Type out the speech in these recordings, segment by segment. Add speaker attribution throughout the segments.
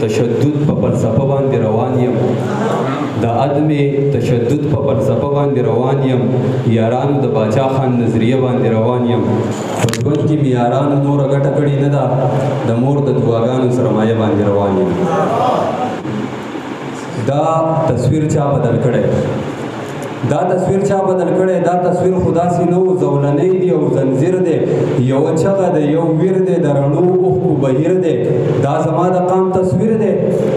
Speaker 1: تشدد په فلسفه باندې روان یم، د عدم تشدد په فلسفه باندې روان یم، یارانو د باچا خان نظریه باندې روان یم. په ژوند کې مې یارانو نوره ګټه کړې نه ده، د مور د دعاګانو سرمایه باندې روان یم. دا تصویر چا بدل کړی؟ دا تصویر چا بدل کړی؟ دا تصویر خو داسې نه و، زولنی دی او زنځیر دی، یوه چغه دی، یو ویر دی، د رڼو اوښکو بهیر دی. دا زما د قام تصویر دی.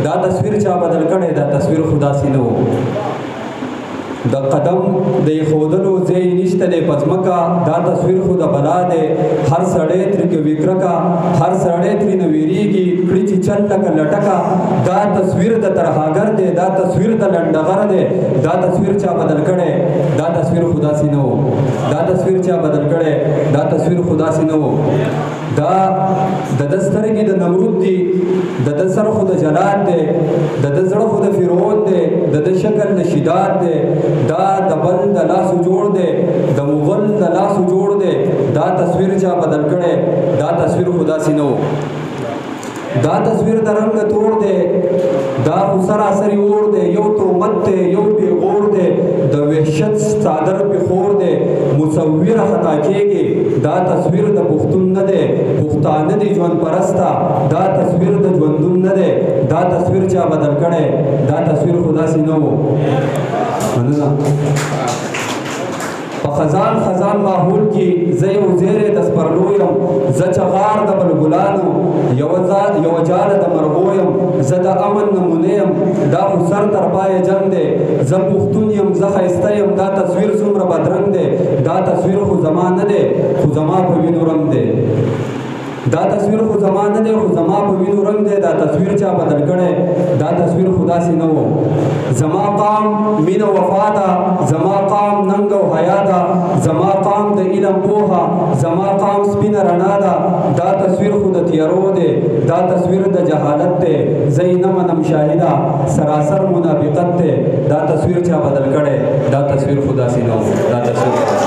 Speaker 1: دا تصویر چا بدل کړی؟ دا تصویر خو داسې نه و. د قدم د ایښودلو ځای نشته دی په ځمکه، دا تصویر خو د بلا دی. هر سړی ترې کوي کرکه، هر سړی ترېنه ویریږي، کړي چې چل لکه لټکه. دا تصویر د ترهاګر دی، دا تصویر د لنډغر دی. دا تصویر چا بدل کړی؟ دا تصویر خو داسې نه و. دا تصویر چا بدل کړی؟ دا تصویر خو داسې نه و. دا د ده سترګې د نمرود دي، د ده سر خو د جلاد دی، د ده زړه خو د فرعون دی، د ده شکل د شداد دی. دا د بل د لاسو جوړ دی، د مغل د لاسو جوړ دی. دا تصویر چا بدل کړی؟ دا تصویر خو داسې نه و. دا تصویر د رنګ توړ دی، دا خو سراسري اور دی، یو تهمت دی، یو پیغور دی، د وحشت څادر پې خور دی. مصوره خطا کېږي، دا تصویر د پښتون نه دی، پښتانه دي ژوند پرسته، دا تصویر د ژوندون نه دی. دا تصویر چا بدل کړی؟ دا تصویر خو داسې نه و. مننه. په خزان خزان ماحول کې زه یو زیری د سپرلو یم، زه چغار د بلبلانو، یوه جاله د مرغو یم، زه د امن نمونه یم. دا خو سر تر پایه جنګ دی. زه پښتون یم، زه ښایسته یم. دا تصویر څومره بدرنګ دی. دا تصویر خو زما نه دی، خو زما په وینو رنګ دی. دا تصویر خو زما نه دی، خو زما په وینو رنګ دی. دا تصویر چا بدل کړی؟ دا تصویر خو داسې نه و. زما قام مینه وفا ده، زما قام ننګ او حیا ده، زما قام د علم پوهه، زما قام سپینه رڼا ده. دا تصویر خو د تیارو دی، دا تصویر د جهالت دی. زه یې نه منم شاهده، سراسر منافقت دی. دا تصویر چا بدل کړی؟ دا تصویر خو داسې نه و. دا تصویر